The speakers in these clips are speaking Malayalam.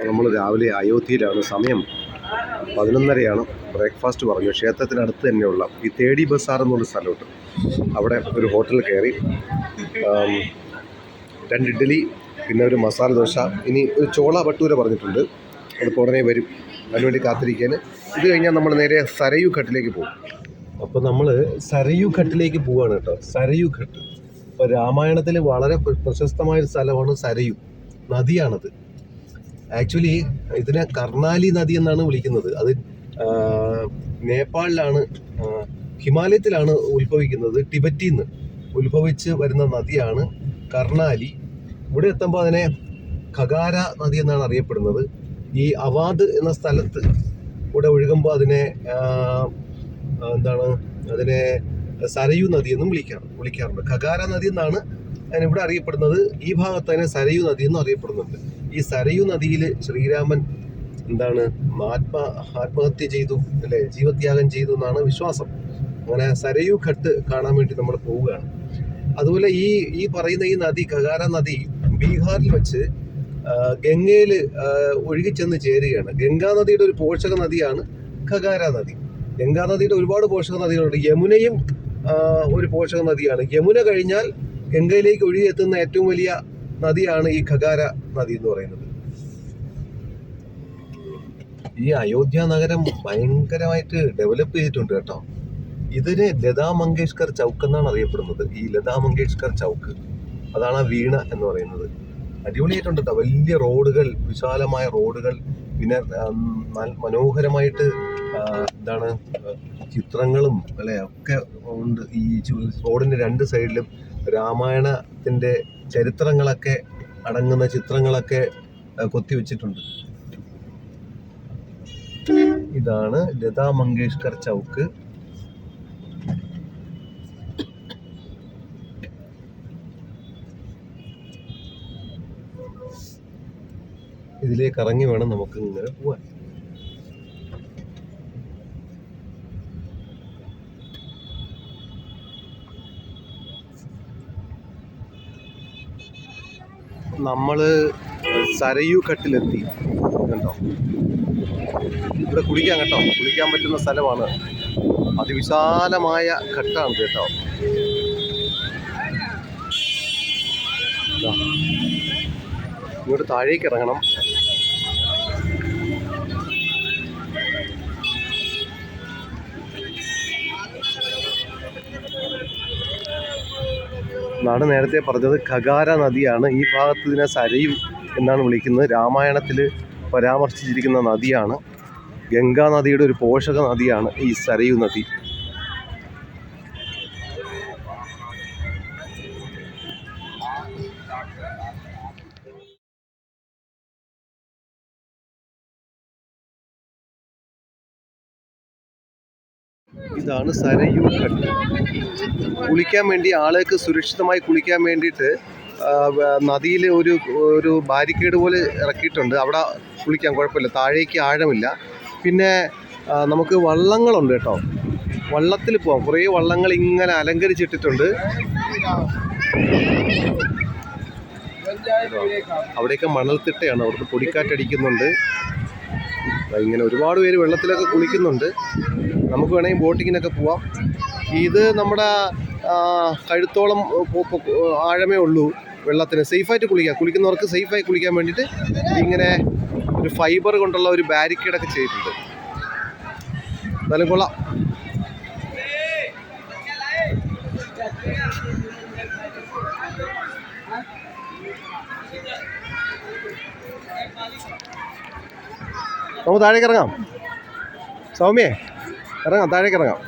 നമ്മൾ രാവിലെ അയോധ്യയിലാണ്. സമയം 11:30 ബ്രേക്ക്ഫാസ്റ്റ് പറഞ്ഞു. ക്ഷേത്രത്തിനടുത്ത് തന്നെയുള്ള ഈ തേടി ബസാർ എന്നുള്ള സ്ഥലമുണ്ട്. അവിടെ ഒരു ഹോട്ടലിൽ കയറി 2 ഇഡ്ഡലി, പിന്നെ ഒരു മസാല ദോശ, ഇനി ഒരു ചോള ഭട്ടൂര പറഞ്ഞിട്ടുണ്ട്. അതിപ്പോൾ ഉടനെ വരും, അതിനുവേണ്ടി കാത്തിരിക്കാൻ. ഇത് കഴിഞ്ഞാൽ നമ്മൾ നേരെ സരയൂ ഘട്ടിലേക്ക് പോകും. അപ്പോൾ നമ്മൾ സരയൂ ഘട്ടിലേക്ക് പോവുകയാണ് കേട്ടോ. സരയൂ ഘട്ട് ഇപ്പോൾ രാമായണത്തിൽ വളരെ പ്രശസ്തമായൊരു സ്ഥലമാണ് സരയൂ. നദിയാണത്. ആക്ച്വലി ഇതിനെ കർണാലി നദി എന്നാണ് വിളിക്കുന്നത്. അത് നേപ്പാളിലാണ്, ഹിമാലയത്തിലാണ് ഉത്ഭവിക്കുന്നത്. ടിബറ്റിൽ നിന്ന് ഉത്ഭവിച്ച് വരുന്ന നദിയാണ് കർണാലി. ഇവിടെ എത്തുമ്പോൾ അതിനെ ഖഗാര നദി എന്നാണ് അറിയപ്പെടുന്നത്. ഈ അവാദ് എന്ന സ്ഥലത്ത് ഇവിടെ ഒഴുകുമ്പോൾ അതിനെ അതിനെ സരയൂ നദി എന്നും വിളിക്കാറുണ്ട്. ഖഗാര നദി എന്നാണ് അതിനിവിടെ അറിയപ്പെടുന്നത്. ഈ ഭാഗത്ത് അതിനെ സരയൂ നദി എന്നും അറിയപ്പെടുന്നുണ്ട്. ഈ സരയൂ നദിയിൽ ശ്രീരാമൻ ആത്മഹത്യ ചെയ്തു, അല്ലെ, ജീവത്യാഗം ചെയ്തു എന്നാണ് വിശ്വാസം. അങ്ങനെ സരയൂ ഘട്ട് കാണാൻ വേണ്ടി നമ്മൾ പോവുകയാണ്. അതുപോലെ ഈ പറയുന്ന ഈ നദി, ഖഗാര നദി, ബീഹാറിൽ വെച്ച് ഗംഗയിൽ ഒഴുകിച്ചെന്ന് ചേരുകയാണ്. ഗംഗാ നദിയുടെ ഒരു പോഷക നദിയാണ് ഖഗാര നദി. ഗംഗാ നദിയുടെ ഒരുപാട് പോഷക നദികളുണ്ട്. യമുനയും ഒരു പോഷക നദിയാണ്. യമുന കഴിഞ്ഞാൽ ഗംഗയിലേക്ക് ഒഴുകിയെത്തുന്ന ഏറ്റവും വലിയ നദിയാണ് ഈ ഖഗാര നദി എന്ന് പറയുന്നത്. ഈ അയോധ്യ നഗരം ഭയങ്കരമായിട്ട് ഡെവലപ്പ് ചെയ്തിട്ടുണ്ട് കേട്ടോ. ഇതിന് ലതാ മങ്കേഷ്കർ ചൗക്ക് എന്നാണ് അറിയപ്പെടുന്നത്. ഈ ലതാ മങ്കേഷ്കർ ചൗക്ക്, അതാണ് ആ വീണ എന്ന് പറയുന്നത്. അടിപൊളിയായിട്ടുണ്ട് കേട്ടോ. വലിയ റോഡുകൾ, വിശാലമായ റോഡുകൾ, പിന്നെ മനോഹരമായിട്ട് ചിത്രങ്ങളും അല്ലെ ഒക്കെ ഉണ്ട്. ഈ റോഡിന്റെ 2 സൈഡിലും രാമായണത്തിന്റെ ചരിത്രങ്ങളൊക്കെ അടങ്ങുന്ന ചിത്രങ്ങളൊക്കെ കൊത്തിവെച്ചിട്ടുണ്ട്. ഇതാണ് ലതാ മങ്കേഷ്കർ ചൗക്ക്. ഇതിലേക്ക് ഇറങ്ങി വേണം നമുക്ക് ഇങ്ങനെ പോവാൻ. നമ്മള് സരയൂ ഘട്ടിലെത്തി കേട്ടോ. ഇവിടെ കുളിക്കാം കേട്ടോ. കുളിക്കാൻ പറ്റുന്ന സ്ഥലമാണ്. അതിവിശാലമായ ഘട്ടാണ് കേട്ടോ. ഇങ്ങോട്ട് താഴേക്ക് ഇറങ്ങണം. നാട് നേരത്തെ പറഞ്ഞത് ഖഗാര നദിയാണ്. ഈ ഭാഗത്ത് ഇതിനെ സരയൂ എന്നാണ് വിളിക്കുന്നത്. രാമായണത്തിൽ പരാമർശിച്ചിരിക്കുന്ന നദിയാണ്. ഗംഗാ നദിയുടെ ഒരു പോഷക നദിയാണ് ഈ സരയൂ നദി. ഇതാണ് സരയൂ ഘട്ട്. കുളിക്കാൻ വേണ്ടി, ആളുകൾക്ക് സുരക്ഷിതമായി കുളിക്കാൻ വേണ്ടിയിട്ട് നദിയിൽ ഒരു ബാരിക്കേഡ് പോലെ ഇറക്കിയിട്ടുണ്ട്. അവിടെ കുളിക്കാൻ കുഴപ്പമില്ല, താഴേക്ക് ആഴമില്ല. പിന്നെ നമുക്ക് വള്ളങ്ങളുണ്ട് കേട്ടോ. വള്ളത്തിൽ പോവാം. കുറേ വള്ളങ്ങൾ ഇങ്ങനെ അലങ്കരിച്ചിട്ടിട്ടുണ്ട്. അവിടെയൊക്കെ മണൽത്തിട്ടയാണ്. അവിടുത്തെ പൊടിക്കാറ്റടിക്കുന്നുണ്ട്. ഇങ്ങനെ ഒരുപാട് പേര് വെള്ളത്തിലൊക്കെ കുളിക്കുന്നുണ്ട്. നമുക്ക് വേണമെങ്കിൽ ബോട്ടിങ്ങിനൊക്കെ പോവാം. ഇത് നമ്മുടെ കഴുത്തോളം ആഴമേ ഉള്ളൂ വെള്ളത്തിന്. സേഫായിട്ട് കുളിക്കുന്നവർക്ക് സേഫായി കുളിക്കാൻ വേണ്ടിയിട്ട് ഇങ്ങനെ ഒരു ഫൈബർ കൊണ്ടുള്ള ഒരു ബാരിക്കേഡൊക്കെ ചെയ്തിട്ടുണ്ട്. എന്നാലും കൊള്ളാം. നമുക്ക് താഴേക്ക് ഇറങ്ങാം. സൗമ്യേ, ഇറങ്ങാം, താഴേക്ക് ഇറങ്ങാം.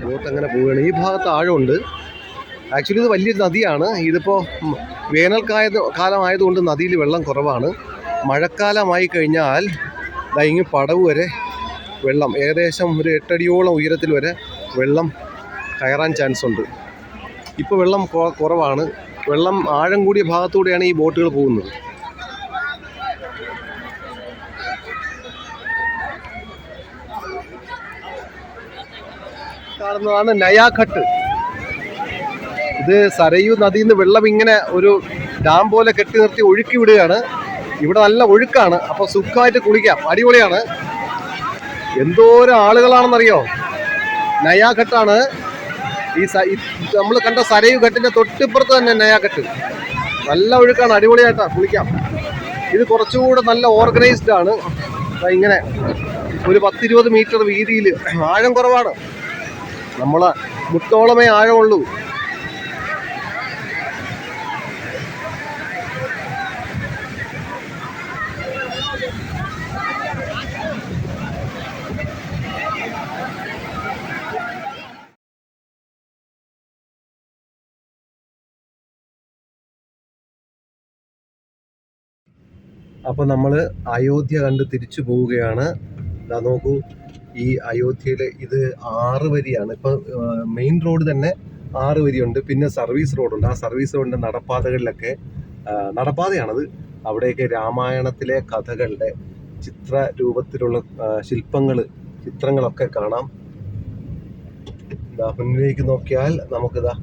ബോട്ട് അങ്ങനെ പോവുകയാണ്. ഈ ഭാഗത്ത് ആഴമുണ്ട്. ആക്ച്വലി ഇത് വലിയൊരു നദിയാണ്. ഇതിപ്പോൾ കാലമായതുകൊണ്ട് നദിയിൽ വെള്ളം കുറവാണ്. മഴക്കാലമായി കഴിഞ്ഞാൽ ഇങ്ങ് പടവ് വരെ വെള്ളം ഏകദേശം ഒരു 8 അടിയോളം ഉയരത്തിൽ വരെ വെള്ളം കയറാൻ ചാൻസ് ഉണ്ട്. ഇപ്പോൾ വെള്ളം കുറവാണ്. വെള്ളം ആഴം കൂടിയ ഭാഗത്തൂടെയാണ് ഈ ബോട്ടുകൾ പോകുന്നത്. കാണുന്നതാണ് നയാഘട്ട്. ഇത് സരയൂ നദിയിൽ നിന്ന് വെള്ളം ഇങ്ങനെ ഒരു ഡാം പോലെ കെട്ടി നിർത്തി ഒഴുക്കി വിടുകയാണ്. ഇവിടെ നല്ല ഒഴുക്കാണ്, അപ്പോൾ സുഖമായിട്ട് കുളിക്കാം. അടിപൊളിയാണ്. എന്തോരം ആളുകളാണെന്നറിയോ. നയാഘട്ടാണ് ഈ നമ്മൾ കണ്ട സരയൂ ഘട്ടിന്റെ തൊട്ടിപ്പുറത്ത് തന്നെ നയാഘട്ട്. നല്ല ഒഴുക്കാണ്, അടിപൊളിയായിട്ടാണ് കുളിക്കാം. ഇത് കുറച്ചുകൂടെ നല്ല ഓർഗനൈസ്ഡ് ആണ്. ഇങ്ങനെ ഒരു 10-20 മീറ്റർ വീതിയിൽ, ആഴം കുറവാണ്. നമ്മളെ മുട്ടോളമേ ആഴമുള്ളൂ. അപ്പോൾ നമ്മൾ അയോധ്യ കണ്ട് തിരിച്ചു പോവുകയാണ്. ഇതാ നോക്കൂ, ഈ അയോധ്യയിൽ ഇത് 6 വരിയാണ്. ഇപ്പം മെയിൻ റോഡ് തന്നെ 6 വരിയുണ്ട്. പിന്നെ സർവീസ് റോഡുണ്ട്. ആ സർവീസ് റോഡിൻ്റെ നടപ്പാതകളിലൊക്കെ, നടപ്പാതയാണത്, അവിടെയൊക്കെ രാമായണത്തിലെ കഥകളുടെ ചിത്ര രൂപത്തിലുള്ള ചിത്രങ്ങളൊക്കെ കാണാം. ഇതാ മുന്നിലേക്ക് നോക്കിയാൽ നമുക്കിതാ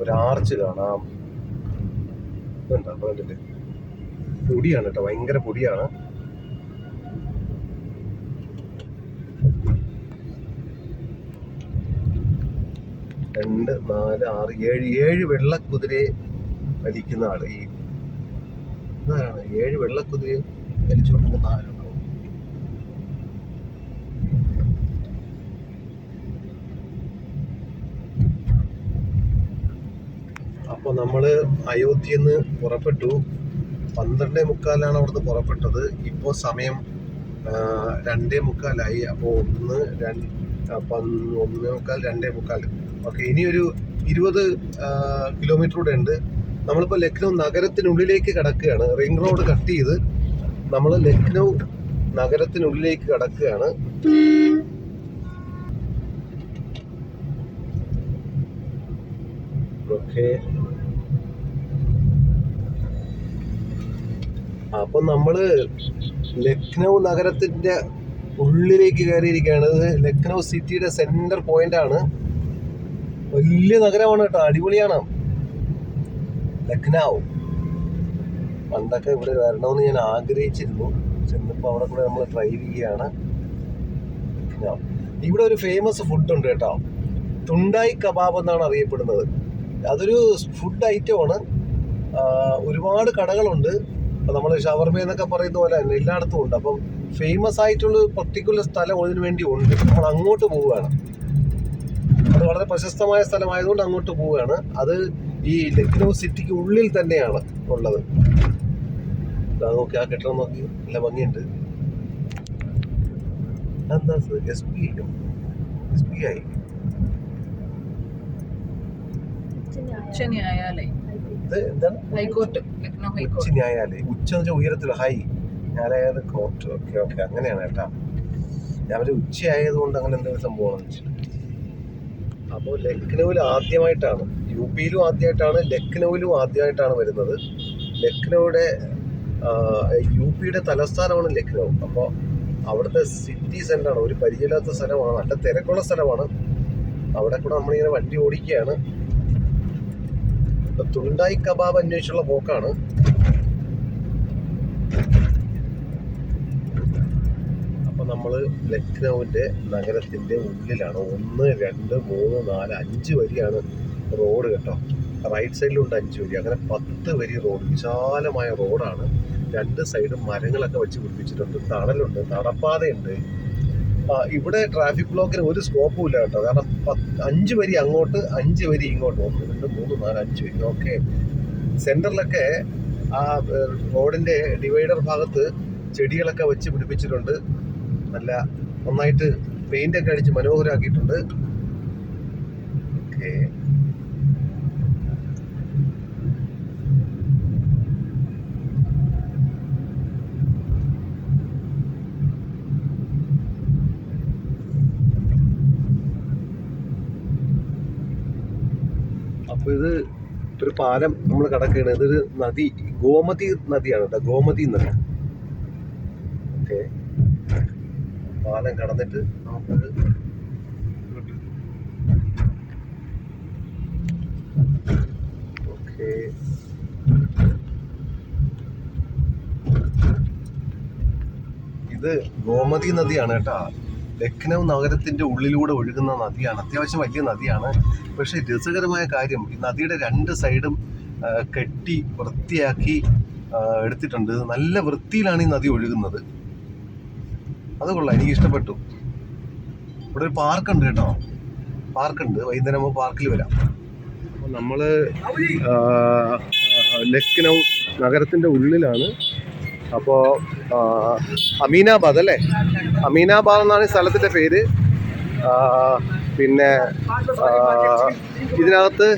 ഒരു ആർച്ച് കാണാം. ഇതുണ്ടോ കണ്ടില്ലേ? പൊടിയാണ് കേട്ടോ, ഭയങ്കര പൊടിയാണ്. രണ്ട്, 4, 6, 7 വെള്ളക്കുതിരയെ വലിക്കുന്ന ആള്. ഈ ഇതാണ് 7 വെള്ളക്കുതിരയെ വലിച്ചുകൊണ്ടിരുന്ന ആളുണ്ടാവും. അപ്പൊ നമ്മള് അയോധ്യന്ന് പുറപ്പെട്ടു. 12:45 അവിടുന്ന് പുറപ്പെട്ടത്. ഇപ്പോൾ സമയം 2:45. അപ്പോൾ 1:45, 2:45. ഓക്കെ, ഇനിയൊരു 20 കിലോമീറ്റർ കൂടെ ഉണ്ട്. നമ്മളിപ്പോൾ ലക്നൗ നഗരത്തിനുള്ളിലേക്ക് കിടക്കുകയാണ്. റിംഗ് റോഡ് കട്ട് ചെയ്ത് നമ്മൾ ലക്നൗ നഗരത്തിനുള്ളിലേക്ക് കിടക്കുകയാണ്. ഓക്കെ, അപ്പൊ നമ്മള് ലക്നൗ നഗരത്തിന്റെ ഉള്ളിലേക്ക് കയറിയിരിക്കുകയാണ്. ഇത് ലക്നൗ സിറ്റിയുടെ സെന്റർ പോയിന്റ് ആണ്. വലിയ നഗരമാണ് കേട്ടോ, അടിപൊളിയാണ് ലക്നൗ. പണ്ടൊക്കെ ഇവിടെ വരണമെന്ന് ഞാൻ ആഗ്രഹിച്ചിരുന്നു. ചെന്നപ്പോൾ അവിടെ കൂടെ നമ്മൾ ഡ്രൈവ് ചെയ്യുകയാണ്. ഇവിടെ ഒരു ഫേമസ് ഫുഡ് ഉണ്ട് കേട്ടോ, തുണ്ടായി കബാബ് എന്നാണ് അറിയപ്പെടുന്നത്. അതൊരു ഫുഡ് ഐറ്റമാണ്. ഒരുപാട് കടകളുണ്ട്. അപ്പം നമ്മൾ ഷവർമ എന്നൊക്കെ പറയുന്ന പോലെ തന്നെ എല്ലായിടത്തും ഉണ്ട്. അപ്പം ഫേമസ് ആയിട്ടുള്ള പർട്ടിക്കുലർ സ്ഥലം ഇതിനു വേണ്ടി ഉണ്ട്. നമ്മൾ അങ്ങോട്ട് പോവുകയാണ്. അത് വളരെ പ്രശസ്തമായ സ്ഥലമായതുകൊണ്ട് അങ്ങോട്ട് പോവുകയാണ്. അത് ഈ ലക്നൗ സിറ്റിക്ക് ഉള്ളിൽ തന്നെയാണ് ഉള്ളത്. നോക്കി, ആ കെട്ടിടം നോക്കി, നല്ല ഭംഗിയുണ്ട്. എന്താ SBI ഉച്ച ന്യായാലയം. ഉച്ച എന്ന് വെച്ചാൽ ഉയരത്തിൽ, ഹൈ ന്യായാലയ കോർട്ട്. ഓക്കെ, അങ്ങനെയാണ് കേട്ടാ. ഞാൻ ഒരു ഉച്ചയായതുകൊണ്ട് അങ്ങനെ എന്തെങ്കിലും സംഭവമാണെന്ന് വെച്ചിട്ട്. അപ്പോൾ ലക്നൗവിൽ ആദ്യമായിട്ടാണ്, UPയിലും ആദ്യമായിട്ടാണ്, ലക്നൗവിലും ആദ്യമായിട്ടാണ് വരുന്നത്. ലക്നൗയുടെ UPയുടെ തലസ്ഥാനമാണ് ലക്നൗ. അപ്പോൾ അവിടുത്തെ സിറ്റി സെൻ്ററാണ്. ഒരു പരിചയമില്ലാത്ത സ്ഥലമാണ്, നല്ല തിരക്കുള്ള സ്ഥലമാണ്. അവിടെ കൂടെ നമ്മളിങ്ങനെ വണ്ടി ഓടിക്കുകയാണ്. തുണ്ടായി കബാബ് അന്വേഷിച്ചുള്ള പോക്കാണ്. അപ്പൊ നമ്മള് ലക്നൗവിന്റെ നഗരത്തിന്റെ ഉള്ളിലാണ്. 1, 2, 3, 4, 5 വരിയാണ് റോഡ് കേട്ടോ. റൈറ്റ് സൈഡിലുണ്ട് 5 വരി. അങ്ങനെ 10 വരി റോഡ്, വിശാലമായ റോഡാണ്. 2 സൈഡും മരങ്ങളൊക്കെ വെച്ച് പിടിപ്പിച്ചിട്ടുണ്ട്. തണലുണ്ട്, നടപ്പാതയുണ്ട്. ഇവിടെ ട്രാഫിക് ബ്ലോക്കിന് ഒരു സ്കോപ്പും ഇല്ല കേട്ടോ. കാരണം 5 വരി അങ്ങോട്ട്, 5 വരി ഇങ്ങോട്ട്. 1, 2, 3, 4, 5 വരി. ഓക്കെ, സെൻറ്ററിലൊക്കെ ആ റോഡിൻ്റെ ഡിവൈഡർ ഭാഗത്ത് ചെടികളൊക്കെ വെച്ച് പിടിപ്പിച്ചിട്ടുണ്ട്. നല്ല നന്നായിട്ട് പെയിൻ്റൊക്കെ അടിച്ച് മനോഹരമാക്കിയിട്ടുണ്ട്. ഓക്കെ, അപ്പോൾ ഇത് ഒരു പാലം നമ്മൾ കടക്കുകയാണ്. ഇതൊരു നദി, ഗോമതി നദിയാണ് കേട്ടോ, ഗോമതി നദി. ഓക്കെ, പാലം കടന്നിട്ട് നമുക്ക് ഓക്കെ ഇത് ഗോമതി നദിയാണ് കേട്ടോ. ലക്നൗ നഗരത്തിന്റെ ഉള്ളിലൂടെ ഒഴുകുന്ന നദിയാണ്. അത്യാവശ്യം വലിയ നദിയാണ്. പക്ഷെ രസകരമായ കാര്യം, ഈ നദിയുടെ രണ്ട് സൈഡും കെട്ടി വൃത്തിയാക്കി എടുത്തിട്ടുണ്ട്. നല്ല വൃത്തിയിലാണ് ഈ നദി ഒഴുകുന്നത്. അത് കൊള്ളാം, എനിക്ക് ഇഷ്ടപ്പെട്ടു. ഇവിടെ ഒരു പാർക്കുണ്ട് കേട്ടോ, പാർക്കുണ്ട്. വൈകുന്നേരം നമ്മൾ പാർക്കിൽ വരാം. അപ്പോൾ നമ്മൾ ലക്നൗ നഗരത്തിൻ്റെ ഉള്ളിലാണ്. അപ്പോൾ അമീനാബാദ് അല്ലേ, അമീനാബാദ് എന്നാണ് ഈ സ്ഥലത്തിൻ്റെ പേര്. പിന്നെ ഇതിനകത്ത്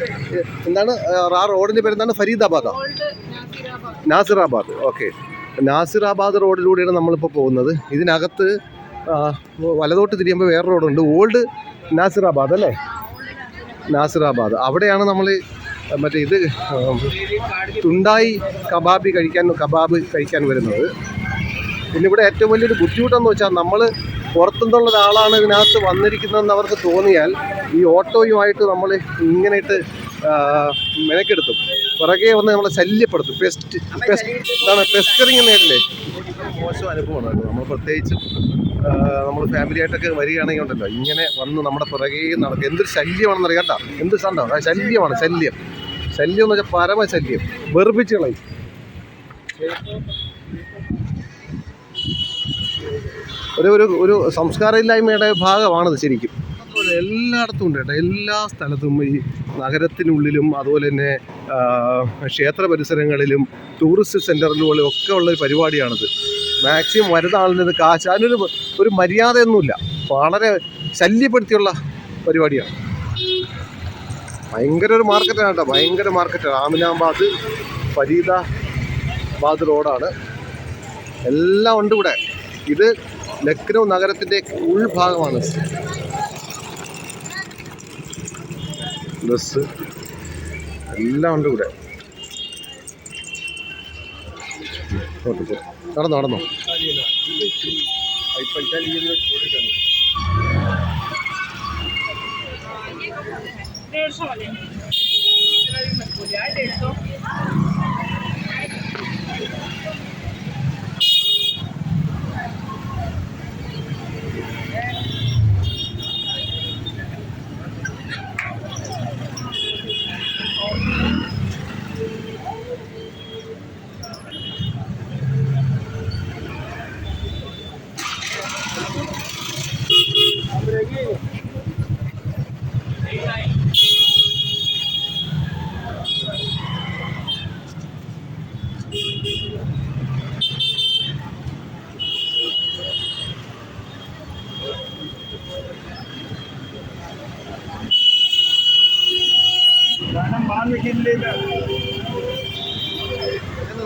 എന്താണ് ആ റോഡിൻ്റെ പേര് എന്താണ്? ഫരീദാബാദോ നാസിറാബാദ്. ഓക്കെ, നാസിറാബാദ് റോഡിലൂടെയാണ് നമ്മളിപ്പോൾ പോകുന്നത്. ഇതിനകത്ത് വലതോട്ട് തിരിയുമ്പോൾ വേറെ റോഡുണ്ട്, ഓൾഡ് നാസിറാബാദ് അല്ലേ, നാസിറാബാദ്. അവിടെയാണ് നമ്മൾ മറ്റേ ഇത് തുണ്ടായി കബാബ് കഴിക്കാൻ വരുന്നത്. പിന്നെ ഇവിടെ ഏറ്റവും വലിയൊരു ബുദ്ധിമുട്ടെന്ന് വെച്ചാൽ, നമ്മൾ പുറത്തുനിന്നുള്ള ഒരാളാണ് ഇതിനകത്ത് വന്നിരിക്കുന്നതെന്ന് അവർക്ക് തോന്നിയാൽ ഈ ഓട്ടോയുമായിട്ട് നമ്മൾ ഇങ്ങനെ ഇട്ട് മെനക്കെടുത്തും, പുറകെ വന്ന് നമ്മളെ ശല്യപ്പെടുത്തും. പെസ്റ്ററിങ് നേരില്ലേ, മോശം അനുഭവമാണ്. നമ്മൾ പ്രത്യേകിച്ചും നമ്മൾ ഫാമിലി ആയിട്ടൊക്കെ വരികയാണെങ്കിൽ ഉണ്ടല്ലോ, ഇങ്ങനെ വന്ന് നമ്മുടെ പുറകെ നടക്കും. എന്തൊരു ശല്യമാണെന്ന് അറിയാം കേട്ടോ, എന്ത് കണ്ടോ, ശല്യമാണ്. ശല്യം എന്ന് വെച്ചാൽ പരമശല്യം, വെറുപ്പിച്ച് കളയും. ഒരു സംസ്കാരമില്ലായ്മയുടെ ഭാഗമാണത് ശരിക്കും. അതുപോലെ എല്ലായിടത്തും ഉണ്ട് കേട്ടോ, എല്ലാ സ്ഥലത്തും ഈ നഗരത്തിനുള്ളിലും അതുപോലെ തന്നെ ക്ഷേത്ര പരിസരങ്ങളിലും ടൂറിസ്റ്റ് സെൻ്ററിലും ഒക്കെ ഉള്ളൊരു പരിപാടിയാണിത്. മാക്സിമം വരുന്ന ആളിന് കാശ്, അതിനൊരു മര്യാദയൊന്നുമില്ല, വളരെ ശല്യപ്പെടുത്തിയുള്ള പരിപാടിയാണ്. ഭയങ്കര ഒരു മാർക്കറ്റാണ് കേട്ടോ, ഭയങ്കര മാർക്കറ്റാണ്. ആമിനാബാദ് ഫരീദാബാദ് റോഡാണ്, എല്ലാം ഉണ്ട് ഇവിടെ. ഇത് ലക്നൗ നഗരത്തിൻ്റെ ഉൾഭാഗമാണ്. ബസ് എല്ലാം ഉണ്ട് ഇവിടെ. നടന്നോ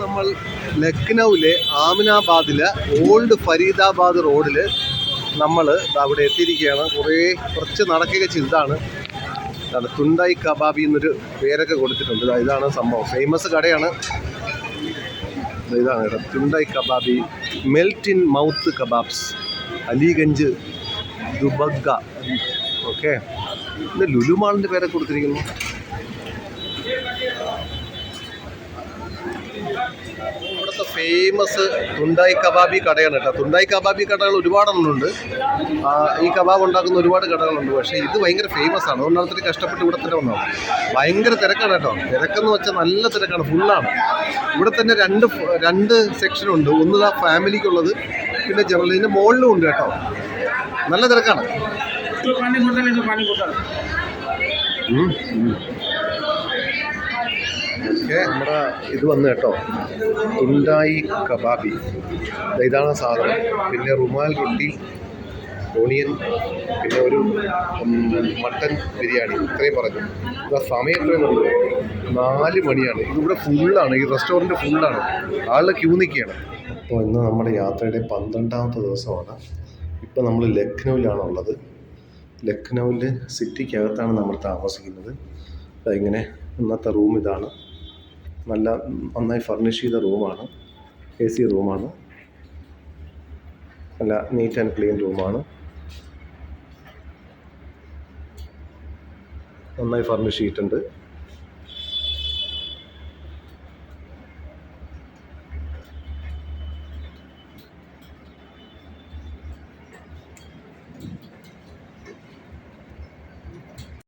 നമ്മൾ ലക്നൗവിലെ ആമിനാബാദിലെ ഓൾഡ് ഫരീദാബാദ് റോഡിൽ നമ്മൾ അവിടെ എത്തിയിരിക്കുകയാണ്. കുറച്ച് നടക്കുകയൊക്കെ ചെയ്തതാണ്. തുണ്ടായി കബാബി എന്നൊരു പേരൊക്കെ കൊടുത്തിട്ടുണ്ട്. ഇതാണ് സംഭവം, ഫേമസ് കടയാണ്. ഇതാണ് കേട്ടോ, Tunday Kababi, melt in mouth kababs, Aliganj, Dubagga. Okay, ഇത് ലുലു മാളിൻ്റെ പേരൊക്കെ കൊടുത്തിരിക്കുന്നു. ഇവിടുത്തെ ഫേമസ് തുണ്ടായി കബാബി കടയാണ് കേട്ടോ. തുണ്ടായി കബാബി കടകൾ ഒരുപാടെണ്ണമുണ്ട്. ഈ കബാബ് ഉണ്ടാക്കുന്ന ഒരുപാട് കടകളുണ്ട്. പക്ഷേ ഇത് ഭയങ്കര ഫേമസ് ആണ്. അതുകൊണ്ടാണ് ഇത്തിരി കഷ്ടപ്പെട്ട് ഇവിടെ തന്നെ വന്നത്. ഭയങ്കര തിരക്കാണ് കേട്ടോ. തിരക്കെന്ന് വെച്ചാൽ നല്ല തിരക്കാണ്, ഫുള്ളാണ്. ഇവിടെ തന്നെ രണ്ട് സെക്ഷനുണ്ട്. ഒന്ന് ഫാമിലിക്കുള്ളത്, പിന്നെ ജനറൽ. ഇതിൻ്റെ മുകളിലും ഉണ്ട് കേട്ടോ. നല്ല തിരക്കാണ്. ഓക്കെ, നമ്മുടെ ഇത് വന്ന് കേട്ടോ, തുണ്ടായി കബാബി, ഇതാണ് സാധനം. പിന്നെ റുമാൽ റൊട്ടി, ഓണിയൻ, പിന്നെ ഒരു മട്ടൻ ബിരിയാണി. ഇത്രയും പറഞ്ഞു. സമയം എത്രയും പറഞ്ഞു, 4 മണിയാണ്. ഇതിവിടെ ഫുള്ളാണ്, ഈ റെസ്റ്റോറൻറ്റ് ഫുള്ളാണ്, ആളുടെ ക്യൂ നിൽക്കുകയാണ്. അപ്പോൾ ഇന്ന് നമ്മുടെ യാത്രയുടെ 12ാമത്തെ ദിവസമാണ്. ഇപ്പോൾ നമ്മൾ ലക്നൗവിലാണുള്ളത്. ലക്നൗവിൽ സിറ്റിക്കകത്താണ് നമ്മൾ താമസിക്കുന്നത്. ഇങ്ങനെ ഇന്നത്തെ റൂം ഇതാണ്. നന്നായി ഫർണിഷ് ചെയ്ത റൂമാണ്, AC റൂമാണ്, നല്ല നീറ്റ് ആൻഡ് ക്ലീൻ റൂമാണ്, നന്നായി ഫർണിഷ് ചെയ്തിട്ടുണ്ട്.